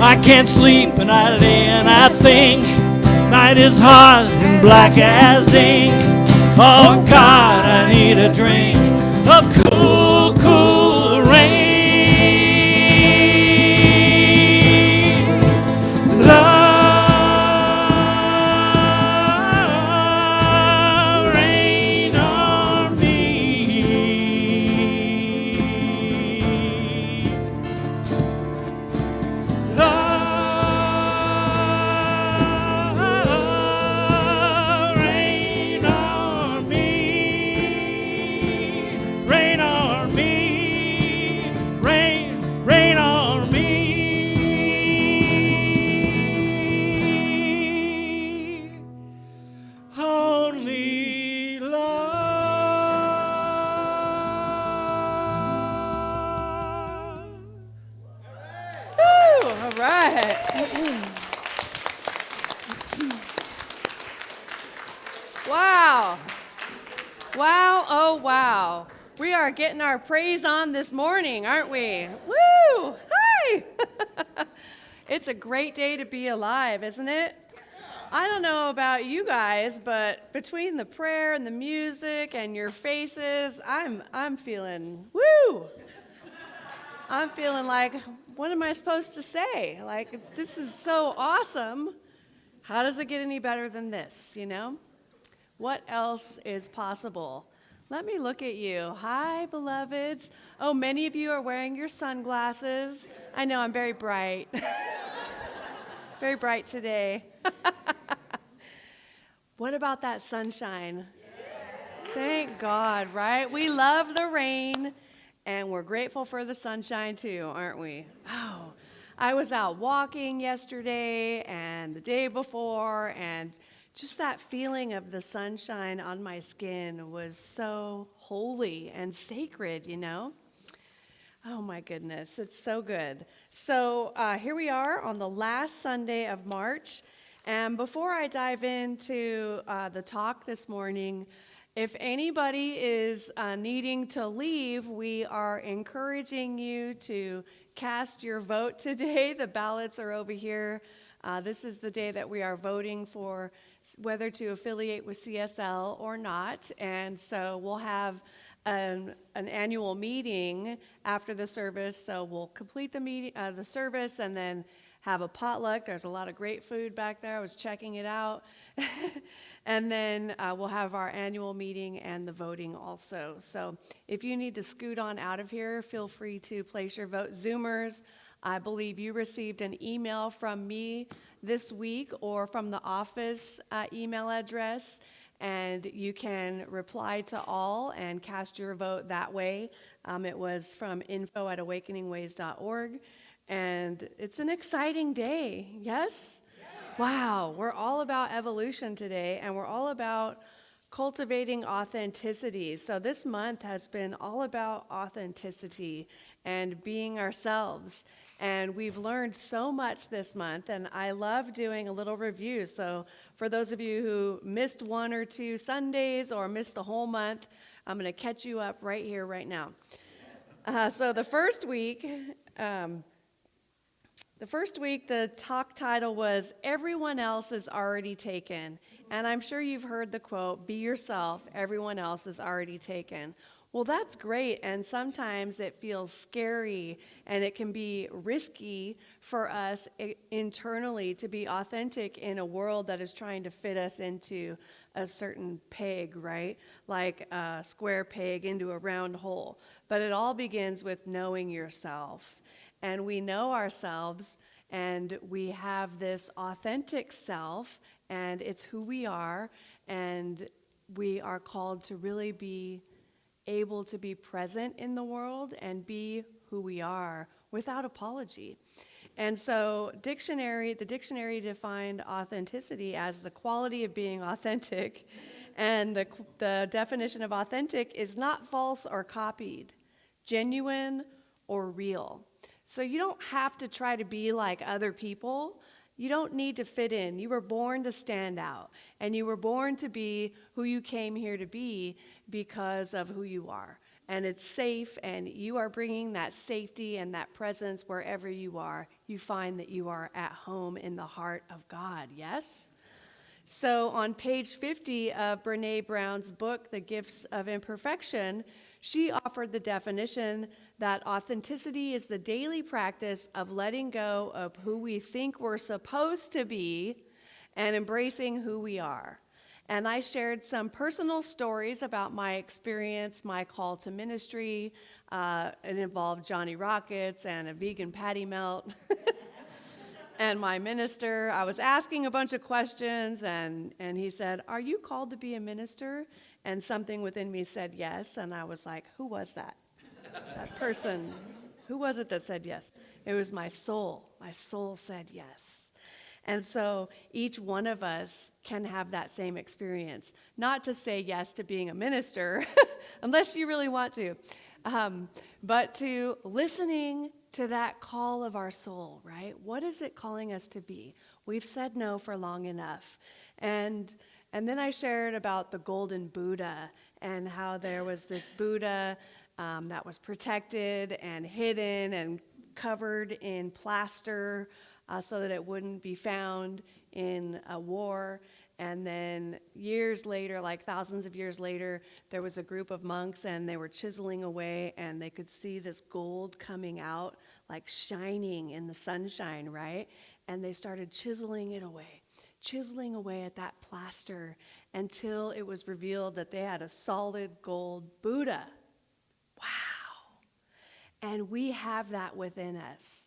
I can't sleep and I lay and I think. Night is hot and black as ink. Oh God, I need a drink of cool, cool rain. Love, rain on me. Love, rain on me. Rain on me. Rain on me. Only love. Woo, all right. Wow. Wow, oh wow. We are getting our praise on this morning, aren't we? Woo! Hi! It's a great day to be alive, isn't it? I don't know about you guys, but between the prayer and the music and your faces, I'm feeling woo. I'm feeling like, what am I supposed to say? Like, this is so awesome. How does it get any better than this, you know? What else is possible? Let me look at you. Hi, beloveds. Oh, many of you are wearing your sunglasses. I know I'm very bright. Very bright today. What about that sunshine? Thank God, right? We love the rain, and we're grateful for the sunshine too, aren't we? Oh, I was out walking yesterday and the day before, and just that feeling of the sunshine on my skin was so holy and sacred, you know? Oh my goodness, it's so good. So here we are on the last Sunday of March. And before I dive into the talk this morning, if anybody is needing to leave, we are encouraging you to cast your vote today. The ballots are over here. This is the day that we are voting for whether to affiliate with CSL or not. And so we'll have an annual meeting after the service. So we'll complete the service and then have a potluck. There's a lot of great food back there. I was checking it out. And then we'll have our annual meeting and the voting also. So if you need to scoot on out of here, feel free to place your vote. Zoomers, I believe you received an email from me this week or from the office email address, and you can reply to all and cast your vote that way. It was from info@awakeningways.org. And it's an exciting day, yes? Wow, we're all about evolution today, and we're all about cultivating authenticity. So this month has been all about authenticity and being ourselves. And we've learned so much this month, and I love doing a little review. So for those of you who missed one or two Sundays or missed the whole month, I'm going to catch you up right here, right now. So the first week, the talk title was, Everyone Else is Already Taken. And I'm sure you've heard the quote, be yourself, everyone else is already taken. Well, that's great, and sometimes it feels scary, and it can be risky for us internally to be authentic in a world that is trying to fit us into a certain peg, right? Like a square peg into a round hole. But it all begins with knowing yourself. And we know ourselves, and we have this authentic self, and it's who we are, and we are called to really be able to be present in the world and be who we are without apology. And so the dictionary defined authenticity as the quality of being authentic, and the definition of authentic is not false or copied, genuine or real. So you don't have to try to be like other people. You don't need to fit in. You were born to stand out, and you were born to be who you came here to be because of who you are. And it's safe, and you are bringing that safety and that presence wherever you are. you find that you are at home in the heart of God, yes? So on page 50 of Brene Brown's book, The Gifts of Imperfection, she offered the definition that authenticity is the daily practice of letting go of who we think we're supposed to be and embracing who we are. And I shared some personal stories about my experience, my call to ministry. It involved Johnny Rockets and a vegan patty melt. And my minister, I was asking a bunch of questions, and he said, "Are you called to be a minister?" And something within me said yes, and I was like, who was that? That person, who was it that said yes? It was my soul. My soul said yes. And so each one of us can have that same experience. Not to say yes to being a minister, unless you really want to, but to listening to that call of our soul, right? What is it calling us to be? We've said no for long enough. And then I shared about the golden Buddha and how there was this Buddha that was protected and hidden and covered in plaster so that it wouldn't be found in a war. And then years later, like thousands of years later, there was a group of monks and they were chiseling away and they could see this gold coming out, like shining in the sunshine, right? And they started chiseling away at that plaster until it was revealed that they had a solid gold Buddha. Wow. And we have that within us.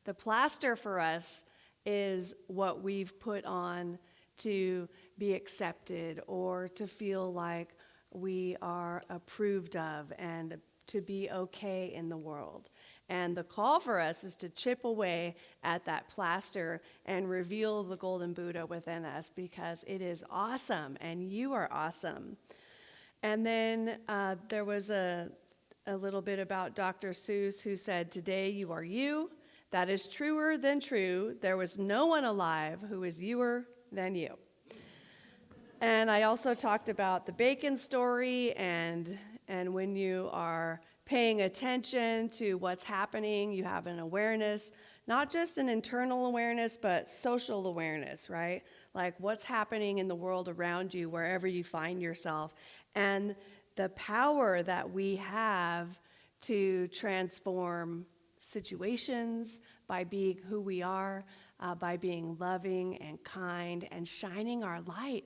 The plaster for us is what we've put on to be accepted or to feel like we are approved of and to be okay in the world. And the call for us is to chip away at that plaster and reveal the golden Buddha within us, because it is awesome and you are awesome. And then there was a little bit about Dr. Seuss, who said, "Today you are you. That is truer than true. There was no one alive who is youer than you." And I also talked about the bacon story, and when you are paying attention to what's happening, you have an awareness, not just an internal awareness, but social awareness, right? Like what's happening in the world around you, wherever you find yourself, and the power that we have to transform situations by being who we are, by being loving and kind and shining our light,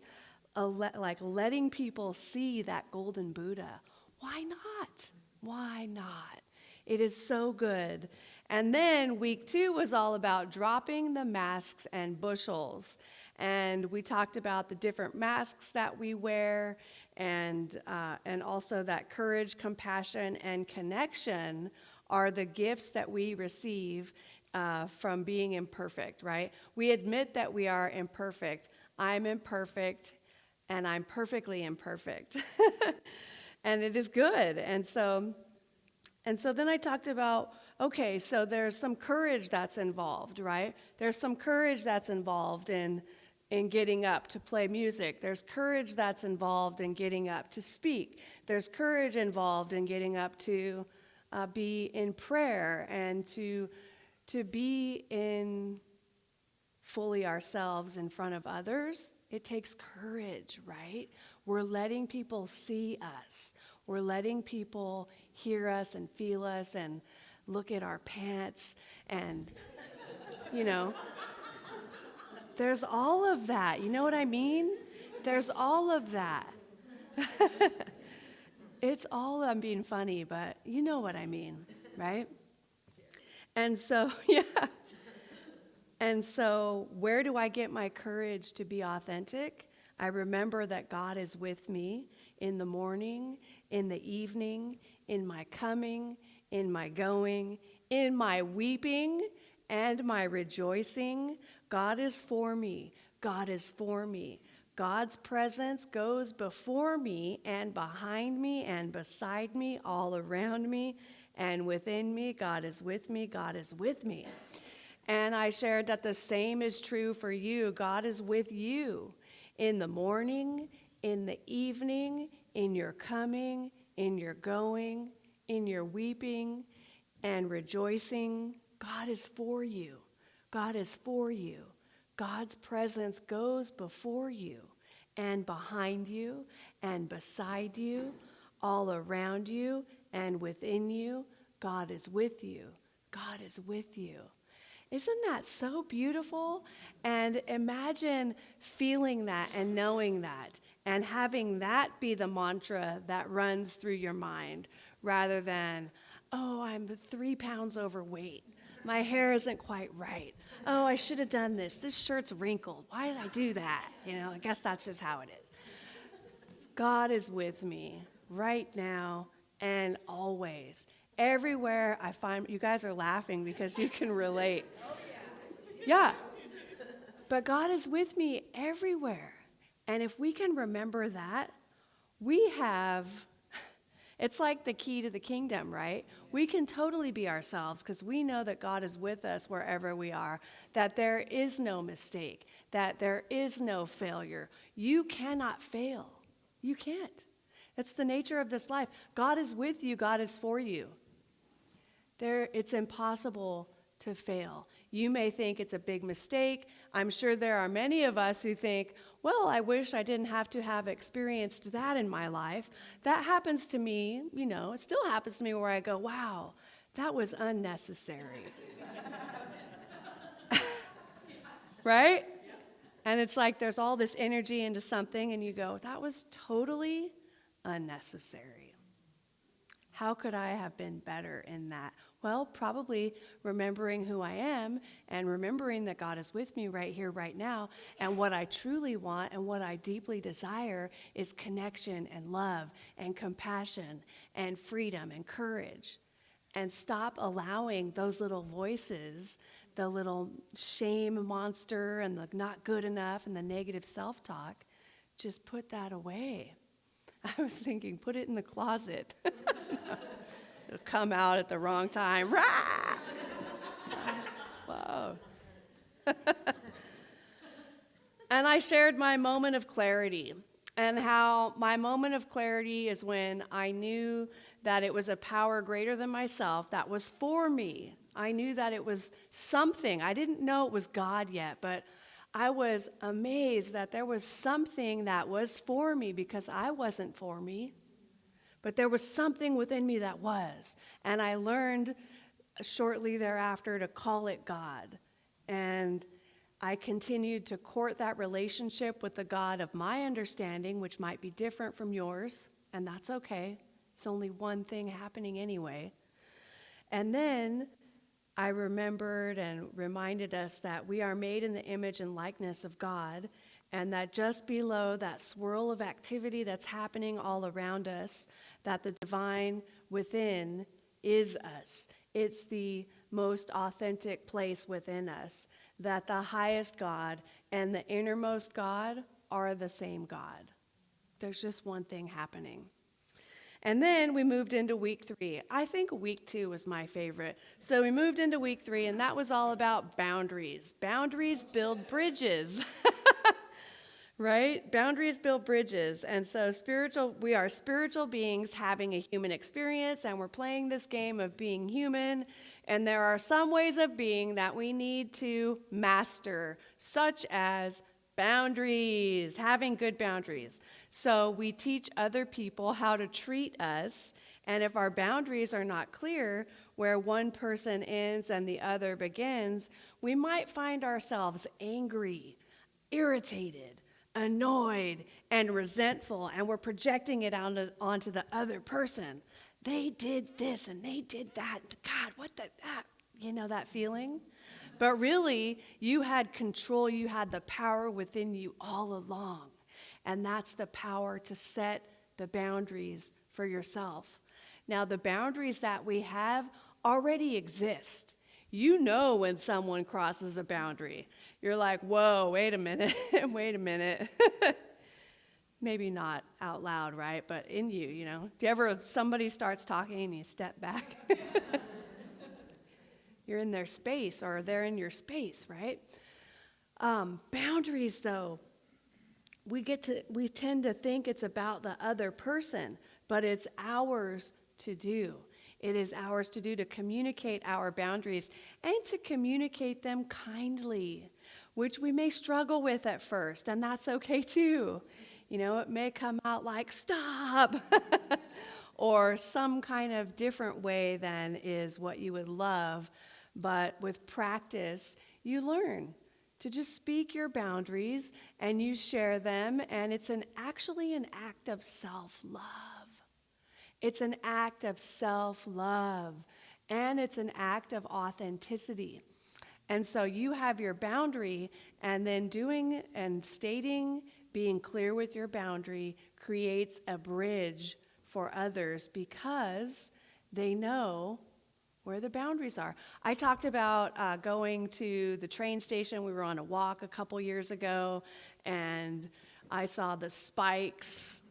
like letting people see that golden Buddha. Why not? Why not? It is so good. And then week 2 was all about dropping the masks and bushels. And we talked about the different masks that we wear, and also that courage, compassion, and connection are the gifts that we receive from being imperfect, right? We admit that we are imperfect. I'm imperfect, and I'm perfectly imperfect. And it is good. And so then I talked about, okay, so there's some courage that's involved, right? There's some courage that's involved in getting up to play music. There's courage that's involved in getting up to speak. There's courage involved in getting up to be in prayer and to be in fully ourselves in front of others. It takes courage, right? We're letting people see us. We're letting people hear us and feel us and look at our pants and, there's all of that. You know what I mean? There's all of that. It's all, I'm being funny, but you know what I mean, right? And so, yeah. And so where do I get my courage to be authentic? I remember that God is with me in the morning, in the evening, in my coming, in my going, in my weeping and my rejoicing. God is for me. God is for me. God's presence goes before me and behind me and beside me, all around me and within me. God is with me. God is with me. And I shared that the same is true for you. God is with you in the morning, in the evening, in your coming, in your going, in your weeping and rejoicing. God is for you. God is for you. God's presence goes before you and behind you and beside you, all around you and within you. God is with you. God is with you. Isn't that so beautiful? And imagine feeling that and knowing that and having that be the mantra that runs through your mind rather than, oh, I'm 3 pounds overweight. My hair isn't quite right. Oh, I should have done this. This shirt's wrinkled. Why did I do that? I guess that's just how it is. God is with me right now and always. Everywhere I find, you guys are laughing because you can relate. Yeah. But God is with me everywhere. And if we can remember that, we have, it's like the key to the kingdom, right? We can totally be ourselves because we know that God is with us wherever we are, that there is no mistake, that there is no failure. You cannot fail. You can't. It's the nature of this life. God is with you. God is for you. It's impossible to fail. You may think it's a big mistake. I'm sure there are many of us who think, well, I wish I didn't have to have experienced that in my life. That happens to me, it still happens to me where I go, wow, that was unnecessary. Right? And it's like there's all this energy into something and you go, that was totally unnecessary. How could I have been better in that? Well, probably remembering who I am and remembering that God is with me right here, right now. And what I truly want and what I deeply desire is connection and love and compassion and freedom and courage. And stop allowing those little voices, the little shame monster and the not good enough and the negative self-talk, just put that away. I was thinking, put it in the closet. It'll come out at the wrong time. Rah! Whoa. And I shared my moment of clarity and how my moment of clarity is when I knew that it was a power greater than myself that was for me. I knew that it was something. I didn't know it was God yet, but I was amazed that there was something that was for me because I wasn't for me. But there was something within me that was. And I learned shortly thereafter to call it God. And I continued to court that relationship with the God of my understanding, which might be different from yours, and that's okay. It's only one thing happening anyway. And then I remembered and reminded us that we are made in the image and likeness of God, and that just below that swirl of activity that's happening all around us, that the divine within is us. It's the most authentic place within us, that the highest God and the innermost God are the same God. There's just one thing happening. And then we moved into week 3. I think week 2 was my favorite. So we moved into week 3, and that was all about boundaries. Boundaries build bridges. Right? Boundaries build bridges. And so we are spiritual beings having a human experience, and we're playing this game of being human. And there are some ways of being that we need to master, such as boundaries, having good boundaries. So we teach other people how to treat us, and if our boundaries are not clear, where one person ends and the other begins, we might find ourselves angry, irritated, annoyed, and resentful, and we're projecting it onto the other person. They did this and they did that. God, what that, that feeling? But really, you had control, you had the power within you all along. And that's the power to set the boundaries for yourself. Now, the boundaries that we have already exist. You know when someone crosses a boundary. You're like, whoa, wait a minute, wait a minute. Maybe not out loud, right? But in you, Do you ever, somebody starts talking and you step back? You're in their space, or they're in your space, right? Boundaries, though, we tend to think it's about the other person, but it's ours to do. It is ours to do, to communicate our boundaries and to communicate them kindly, which we may struggle with at first, and that's okay too. You know, it may come out like, stop, or some kind of different way than is what you would love. But with practice, you learn to just speak your boundaries and you share them, and it's actually an act of self-love. It's an act of self-love, and it's an act of authenticity. And so you have your boundary, and then doing and stating, being clear with your boundary creates a bridge for others because they know where the boundaries are. I talked about going to the train station. We were on a walk a couple years ago, and I saw the spikes,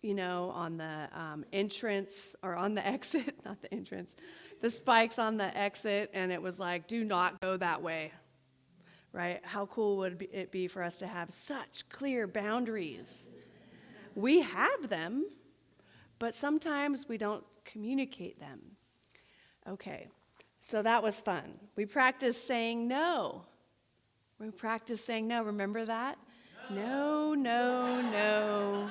you know, on the entrance, or on the exit, not the entrance, the spikes on the exit, and it was like, do not go that way, right? How cool would it be for us to have such clear boundaries? We have them, but sometimes we don't communicate them. Okay, so that was fun. We practiced saying no. We practiced saying no. Remember that? No, no, no.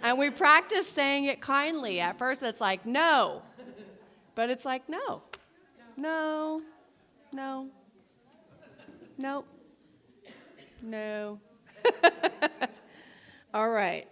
And we practiced saying it kindly. At first it's like, no. But it's like, no. No. No. Nope. No. All right.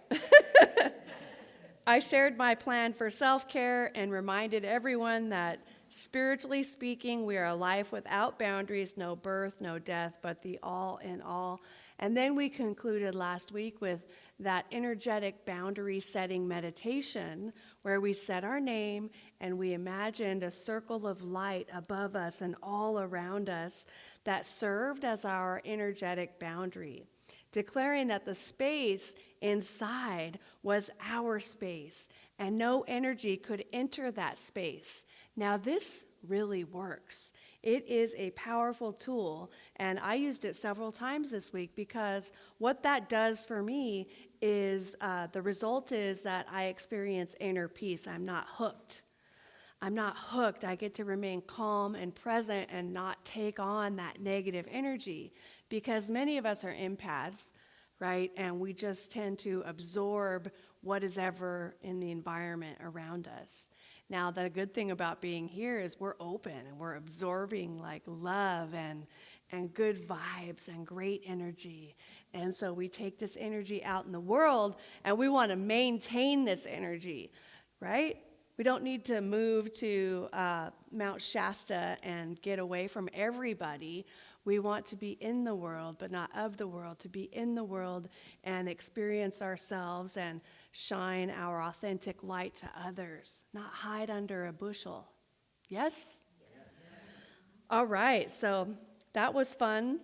I shared my plan for self-care and reminded everyone that spiritually speaking, we are a life without boundaries, no birth, no death, but the all in all. And then we concluded last week with that energetic boundary setting meditation where we said our name and we imagined a circle of light above us and all around us that served as our energetic boundary, declaring that the space inside was our space and no energy could enter that space. Now, this really works. It is a powerful tool, and I used it several times this week because what that does for me is the result is that I experience inner peace. I'm not hooked. I get to remain calm and present and not take on that negative energy because many of us are empaths, right? And we just tend to absorb what is ever in the environment around us. Now, the good thing about being here is we're open and we're absorbing like love and good vibes and great energy. And so we take this energy out in the world and we want to maintain this energy, right? We don't need to move to Mount Shasta and get away from everybody. We want to be in the world, but not of the world, to be in the world and experience ourselves and shine our authentic light to others, not hide under a bushel. Yes? Yes. All right, so that was fun.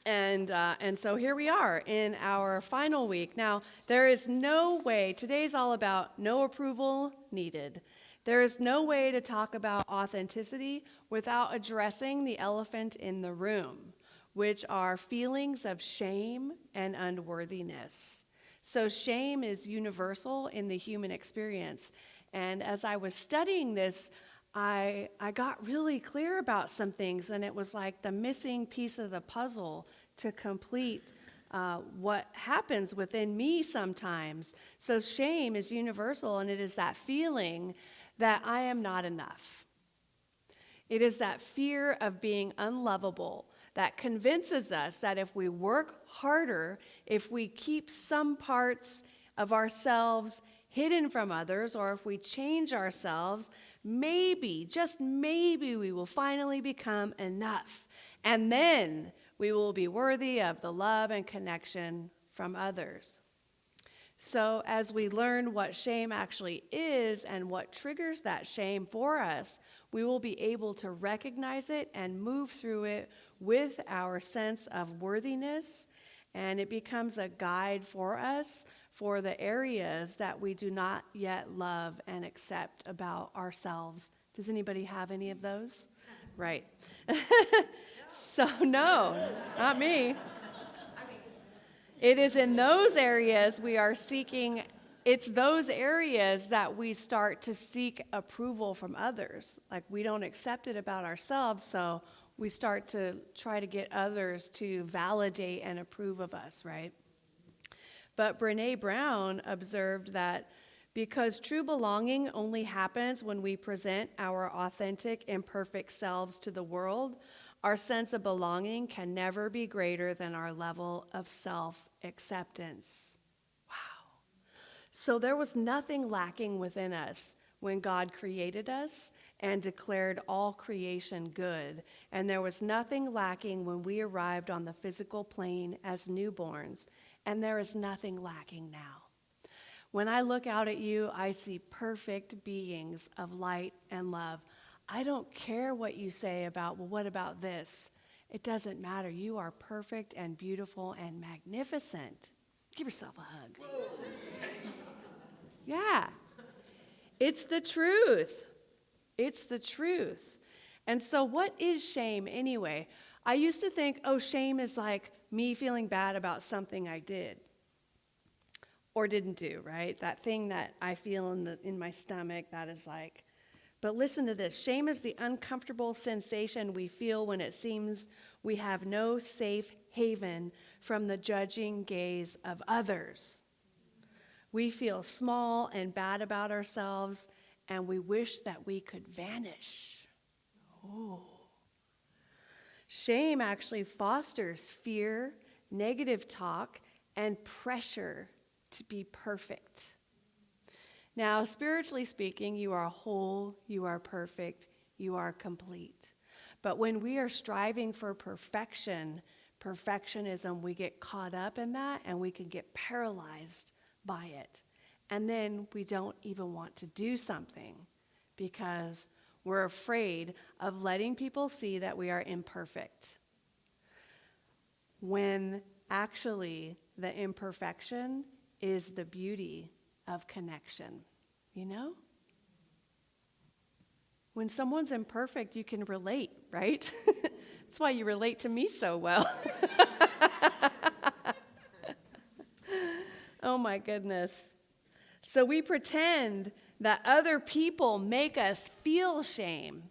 And so here we are in our final week. Now, there is no way, today's all about no approval needed. There is no way to talk about authenticity without addressing the elephant in the room, which are feelings of shame and unworthiness. So shame is universal in the human experience. And as I was studying this, I got really clear about some things, and it was like the missing piece of the puzzle to complete what happens within me sometimes. So shame is universal, and it is that feeling that I am not enough. It is that fear of being unlovable that convinces us that if we work harder, if we keep some parts of ourselves hidden from others, or if we change ourselves, maybe, just maybe, we will finally become enough. And then we will be worthy of the love and connection from others. So as we learn what shame actually is and what triggers that shame for us, we will be able to recognize it and move through it with our sense of worthiness, and it becomes a guide for us for the areas that we do not yet love and accept about ourselves. Does anybody have any of those? Right. So no, not me. It is in those areas we are seeking It's those areas that we start to seek approval from others. Like we don't accept it about ourselves, so we start to try to get others to validate and approve of us, right? But Brené Brown observed that because true belonging only happens when we present our authentic, imperfect selves to the world, our sense of belonging can never be greater than our level of self-acceptance. Wow. So there was nothing lacking within us when God created us and declared all creation good. And there was nothing lacking when we arrived on the physical plane as newborns. And there is nothing lacking now. When I look out at you, I see perfect beings of light and love. I don't care what you say about, well, what about this? It doesn't matter. You are perfect and beautiful and magnificent. Give yourself a hug. Yeah. It's the truth. It's the truth. And so what is shame anyway? I used to think, oh, shame is like me feeling bad about something I did or didn't do, right? That thing that I feel in my stomach that is like, but listen to this. Shame is the uncomfortable sensation we feel when it seems we have no safe haven from the judging gaze of others. We feel small and bad about ourselves, and we wish that we could vanish. Oh. Shame actually fosters fear, negative talk, and pressure to be perfect. Now, spiritually speaking, you are whole, you are perfect, you are complete. But when we are striving for perfectionism, we get caught up in that and we can get paralyzed by it. And then we don't even want to do something because we're afraid of letting people see that we are imperfect. When actually the imperfection is the beauty of connection, you know? When someone's imperfect, you can relate, right? That's why you relate to me so well. Oh my goodness. So we pretend that other people make us feel shame.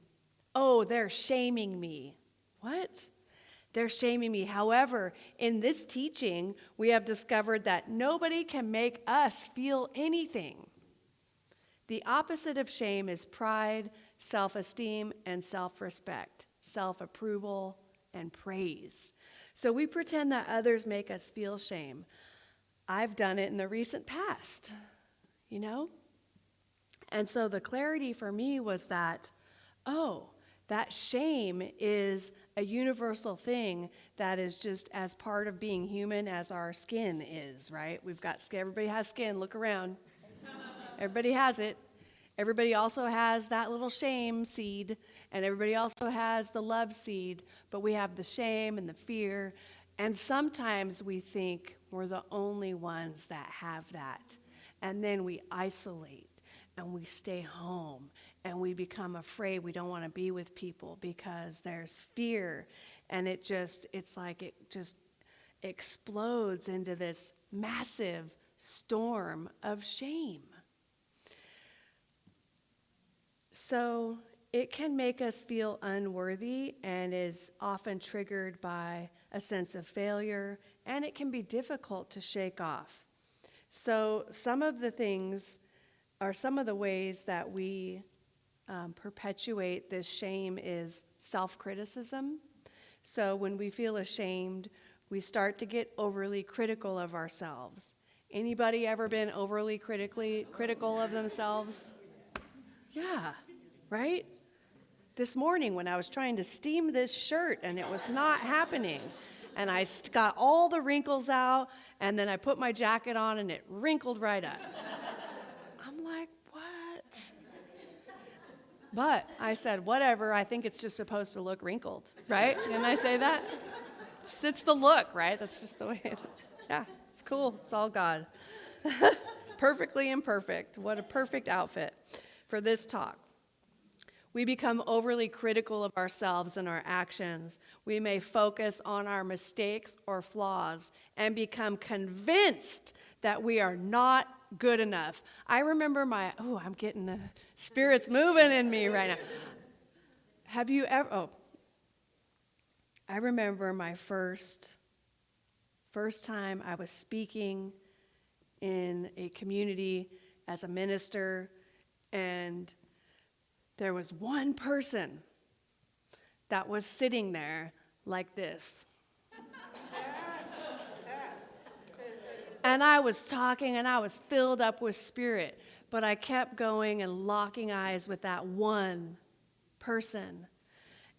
Oh, they're shaming me. What? They're shaming me. However, in this teaching, we have discovered that nobody can make us feel anything. The opposite of shame is pride, self-esteem, and self-respect, self-approval, and praise. So we pretend that others make us feel shame. I've done it in the recent past, you know? And so the clarity for me was that, oh, that shame is a universal thing that is just as part of being human as our skin is, right? We've got skin. Everybody has skin. Look around. Everybody has it. Everybody also has that little shame seed, and everybody also has the love seed, but we have the shame and the fear, and sometimes we think we're the only ones that have that, and then we isolate, and we stay home, and we become afraid. We don't want to be with people because there's fear, and it's like it just explodes into this massive storm of shame. So it can make us feel unworthy and is often triggered by a sense of failure, and it can be difficult to shake off. So some of the things are some of the ways that we perpetuate this shame is self-criticism. So when we feel ashamed, we start to get overly critical of ourselves. Anybody ever been overly critical of themselves? Yeah, right? This morning when I was trying to steam this shirt and it was not happening, and I got all the wrinkles out, and then I put my jacket on and it wrinkled right up. I'm like, what? But I said, whatever, I think it's just supposed to look wrinkled, right? Didn't I say that? Just, it's the look, right? That's just the way it, yeah, it's cool. It's all God. Perfectly imperfect. What a perfect outfit for this talk. We become overly critical of ourselves and our actions. We may focus on our mistakes or flaws and become convinced that we are not good enough. I remember I'm getting the spirits moving in me right now. Have you ever, I remember my first time I was speaking in a community as a minister, and there was one person that was sitting there like this. And I was talking, and I was filled up with spirit, but I kept going and locking eyes with that one person.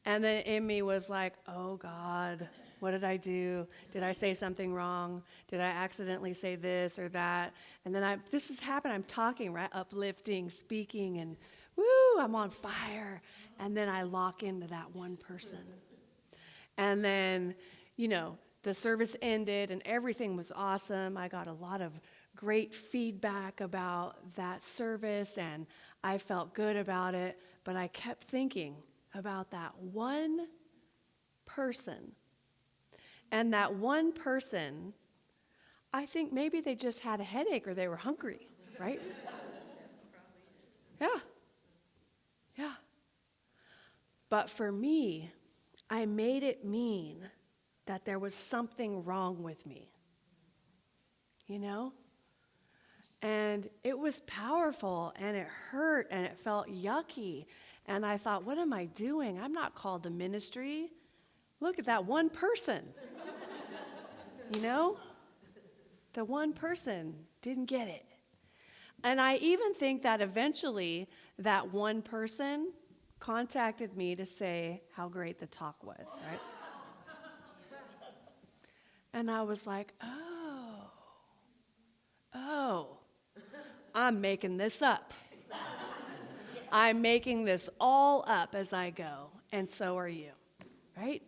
And then in me was like, oh God, what did I do? Did I say something wrong? Did I accidentally say this or that? And then this has happened. I'm talking, right? Uplifting, speaking, and woo, I'm on fire. And then I lock into that one person. And then, the service ended and everything was awesome. I got a lot of great feedback about that service and I felt good about it. But I kept thinking about that one person. And that one person, I think maybe they just had a headache or they were hungry, right? Yeah. But for me, I made it mean that there was something wrong with me. And it was powerful and it hurt and it felt yucky. And I thought, what am I doing? I'm not called to ministry. Look at that one person. The one person didn't get it. And I even think that eventually that one person contacted me to say how great the talk was, right? And I was like, oh, I'm making this up. I'm making this all up as I go, and so are you, right?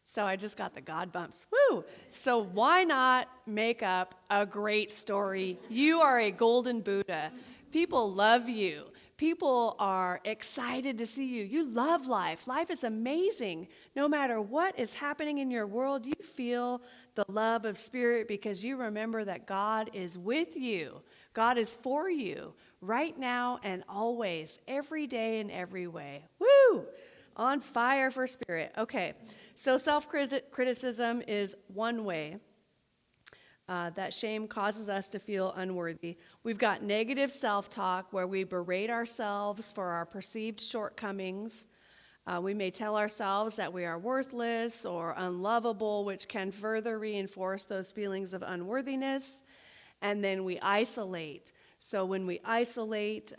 So I just got the God bumps. Woo! So why not make up a great story? You are a golden Buddha. People love you. People are excited to see you. You love life. Life is amazing. No matter what is happening in your world, you feel the love of Spirit because you remember that God is with you. God is for you right now and always, every day and every way. Woo! On fire for Spirit. Okay, so self-criticism is one way that shame causes us to feel unworthy. We've got negative self-talk where we berate ourselves for our perceived shortcomings. We may tell ourselves that we are worthless or unlovable, which can further reinforce those feelings of unworthiness. And then we isolate. So when we isolate,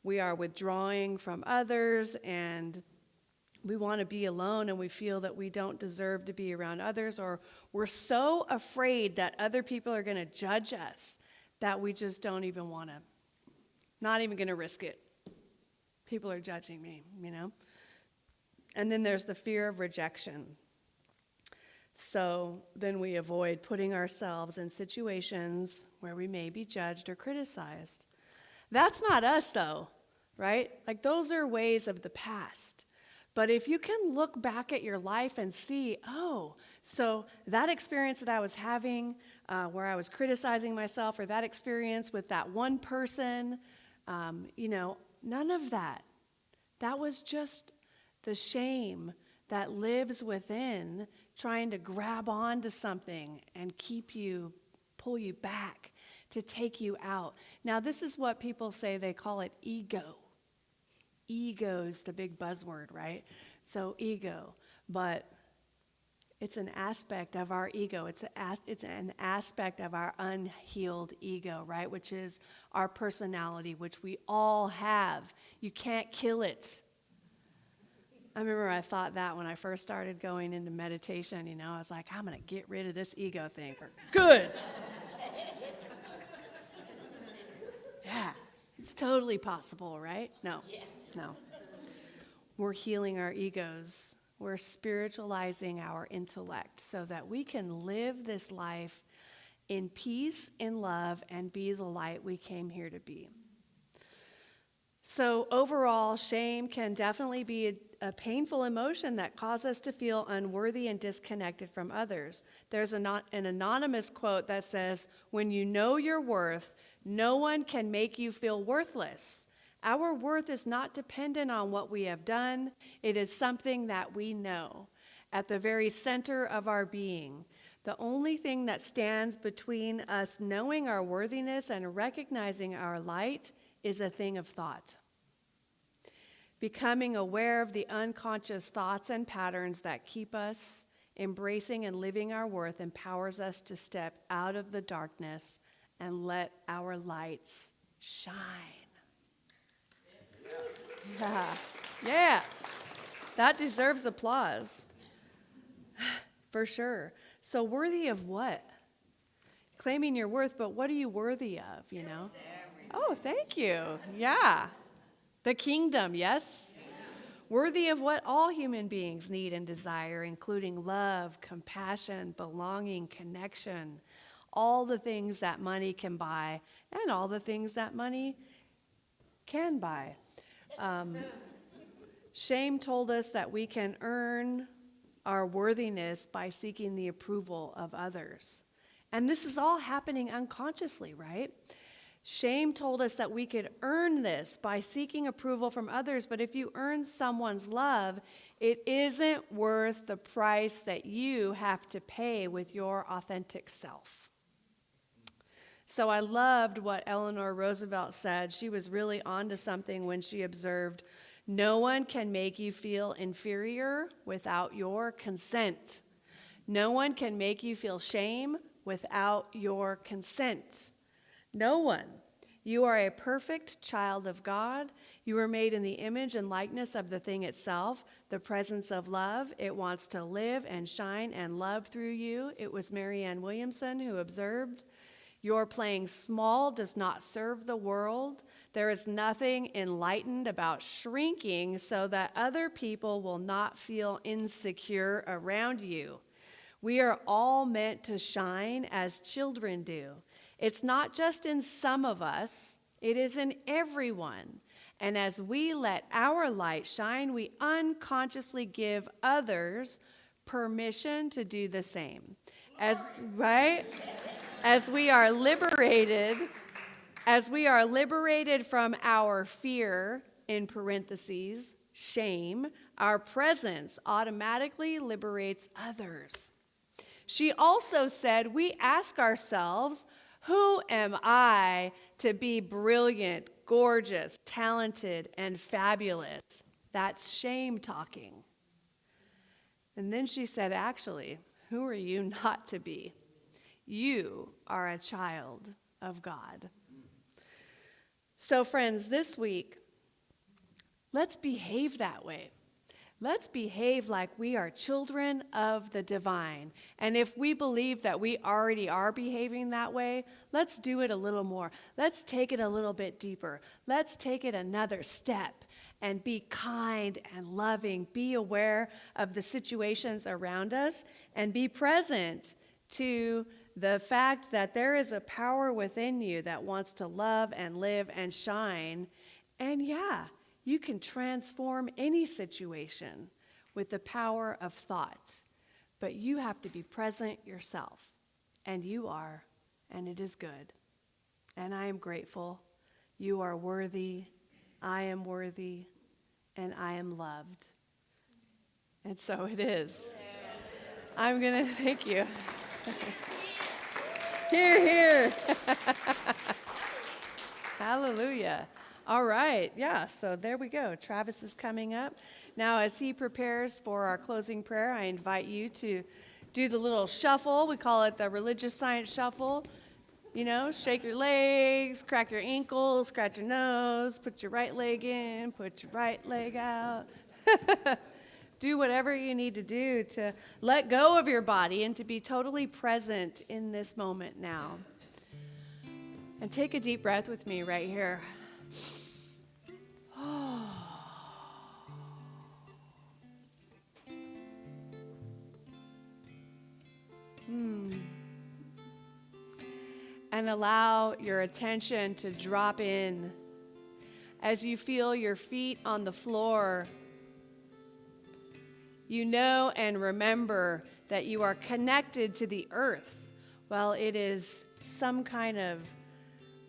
we are withdrawing from others and we want to be alone and we feel that we don't deserve to be around others, or we're so afraid that other people are going to judge us that we just don't even want to, not even going to risk it. People are judging me, And then there's the fear of rejection. So then we avoid putting ourselves in situations where we may be judged or criticized. That's not us though, right? Like those are ways of the past. But if you can look back at your life and see, so that experience that I was having where I was criticizing myself, or that experience with that one person, none of that. That was just the shame that lives within trying to grab onto something and pull you back, to take you out. Now, this is what people say, they call it ego. Ego's the big buzzword, right? So ego, but it's an aspect of our ego. It's an aspect of our unhealed ego, right? Which is our personality, which we all have. You can't kill it. I remember I thought that when I first started going into meditation, I was like, I'm going to get rid of this ego thing for good. Yeah, it's totally possible, right? No. We're healing our egos. We're spiritualizing our intellect so that we can live this life in peace, in love, and be the light we came here to be. So overall, shame can definitely be a painful emotion that causes us to feel unworthy and disconnected from others. There's an anonymous quote that says, "When you know your worth, no one can make you feel worthless. Our worth is not dependent on what we have done. It is something that we know at the very center of our being. The only thing that stands between us knowing our worthiness and recognizing our light is a thing of thought." Becoming aware of the unconscious thoughts and patterns that keep us embracing and living our worth empowers us to step out of the darkness and let our lights shine. Yeah. That deserves applause. For sure. So worthy of what? Claiming your worth, but what are you worthy of, you know? Oh, thank you. Yeah. The kingdom, yes? Worthy of what all human beings need and desire, including love, compassion, belonging, connection, all the things that money can buy, and all the things that money can buy. Shame told us that we can earn our worthiness by seeking the approval of others. And this is all happening unconsciously, right? Shame told us that we could earn this by seeking approval from others, but if you earn someone's love, it isn't worth the price that you have to pay with your authentic self. So I loved what Eleanor Roosevelt said. She was really onto something when she observed, "No one can make you feel inferior without your consent. No one can make you feel shame without your consent. No one. You are a perfect child of God. You were made in the image and likeness of the thing itself, the presence of love. It wants to live and shine and love through you." It was Marianne Williamson who observed, "Your playing small does not serve the world. There is nothing enlightened about shrinking so that other people will not feel insecure around you. We are all meant to shine as children do. It's not just in some of us, it is in everyone. And as we let our light shine, we unconsciously give others permission to do the same." As we are liberated from our fear, in parentheses, shame, our presence automatically liberates others. She also said, we ask ourselves, who am I to be brilliant, gorgeous, talented, and fabulous? That's shame talking. And then she said, actually, who are you not to be? You are a child of God. So friends, this week, let's behave that way. Let's behave like we are children of the divine. And if we believe that we already are behaving that way, let's do it a little more. Let's take it a little bit deeper. Let's take it another step and be kind and loving. Be aware of the situations around us and be present to the fact that there is a power within you that wants to love and live and shine. And yeah, you can transform any situation with the power of thought, but you have to be present yourself, and you are, and it is good. And I am grateful. You are worthy, I am worthy, and I am loved. And so it is. I'm going to thank you. Hear, hear. Hallelujah. All right, yeah, so there we go. Travis is coming up. Now, as he prepares for our closing prayer, I invite you to do the little shuffle. We call it the religious science shuffle. You know, shake your legs, crack your ankles, scratch your nose, put your right leg in, put your right leg out. Do whatever you need to do to let go of your body and to be totally present in this moment now. And take a deep breath with me right here. And allow your attention to drop in as you feel your feet on the floor, you know and remember that you are connected to the earth. Well, it is some kind of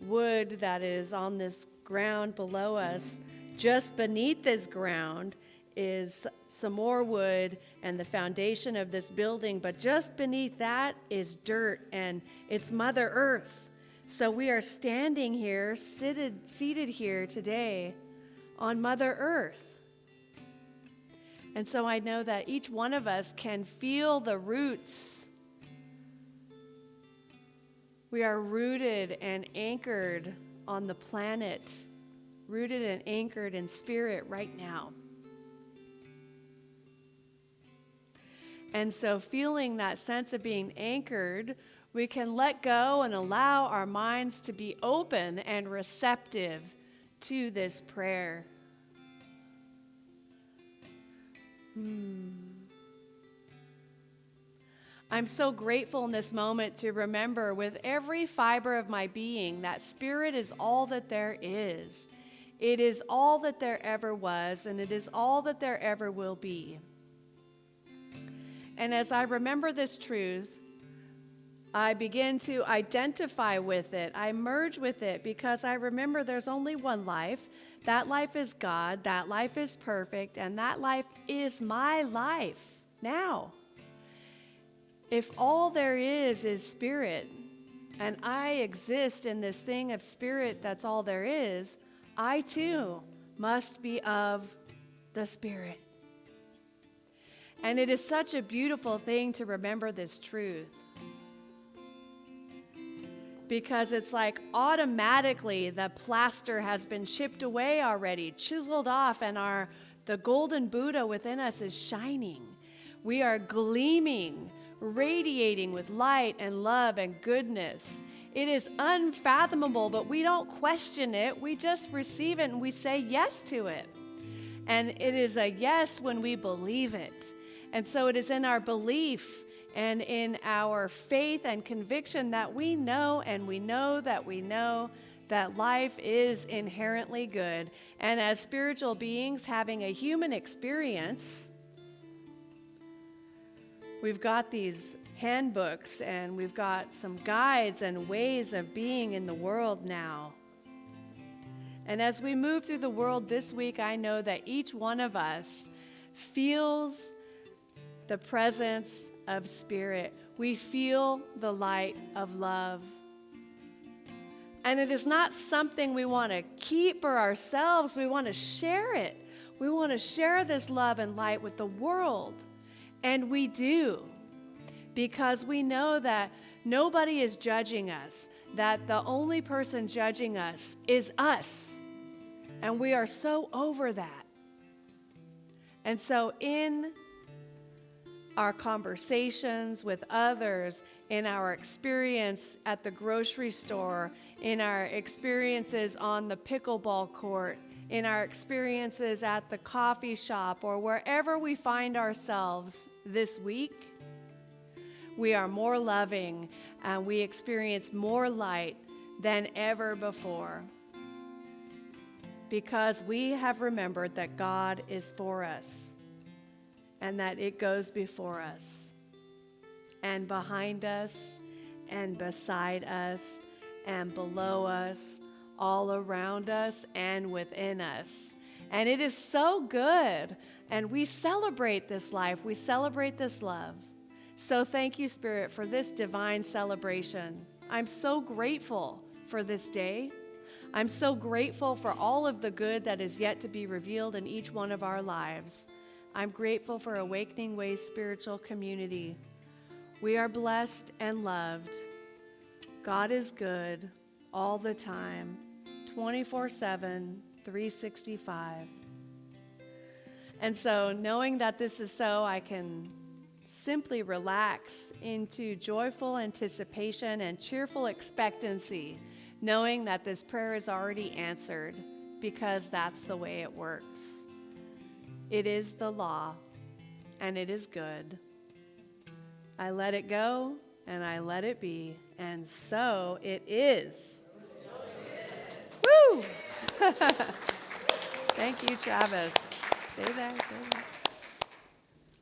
wood that is on this ground below us. Just beneath this ground is some more wood and the foundation of this building, but just beneath that is dirt, and it's Mother Earth. So we are standing here, seated here today on Mother Earth. And so I know that each one of us can feel the roots. We are rooted and anchored on the planet, rooted and anchored in spirit right now. And so feeling that sense of being anchored, we can let go and allow our minds to be open and receptive to this prayer. I'm so grateful in this moment to remember with every fiber of my being that spirit is all that there is. It is all that there ever was, and it is all that there ever will be. And as I remember this truth, I begin to identify with it. I merge with it because I remember there's only one life. That life is God. That life is perfect. And that life is my life now. If all there is spirit, and I exist in this thing of spirit that's all there is, I too must be of the Spirit. And it is such a beautiful thing to remember this truth. Because it's like automatically the plaster has been chipped away already, chiseled off, and the golden Buddha within us is shining. We are gleaming, radiating with light and love and goodness. It is unfathomable, but we don't question it. We just receive it and we say yes to it. And it is a yes when we believe it. And so it is in our belief and in our faith and conviction that we know and we know that we know that life is inherently good. And as spiritual beings having a human experience, we've got these handbooks and we've got some guides and ways of being in the world now. And as we move through the world this week, I know that each one of us feels the presence of spirit. We feel the light of love. And it is not something we want to keep for ourselves. We want to share it. We want to share this love and light with the world. And we do. Because we know that nobody is judging us. That the only person judging us is us. And we are so over that. And so in our conversations with others, in our experience at the grocery store, in our experiences on the pickleball court, in our experiences at the coffee shop, or wherever we find ourselves this week, we are more loving and we experience more light than ever before. Because we have remembered that God is for us. And that it goes before us, and behind us, and beside us, and below us, all around us, and within us. And it is so good. And we celebrate this life. We celebrate this love. So thank you, Spirit, for this divine celebration. I'm so grateful for this day. I'm so grateful for all of the good that is yet to be revealed in each one of our lives. I'm grateful for Awakening Ways Spiritual Community. We are blessed and loved. God is good all the time, 24/7, 365. And so knowing that this is so, I can simply relax into joyful anticipation and cheerful expectancy, knowing that this prayer is already answered, because that's the way it works. It is the law, and it is good. I let it go, and I let it be, and so it is. Woo! Thank you, Travis. Stay there. Stay there.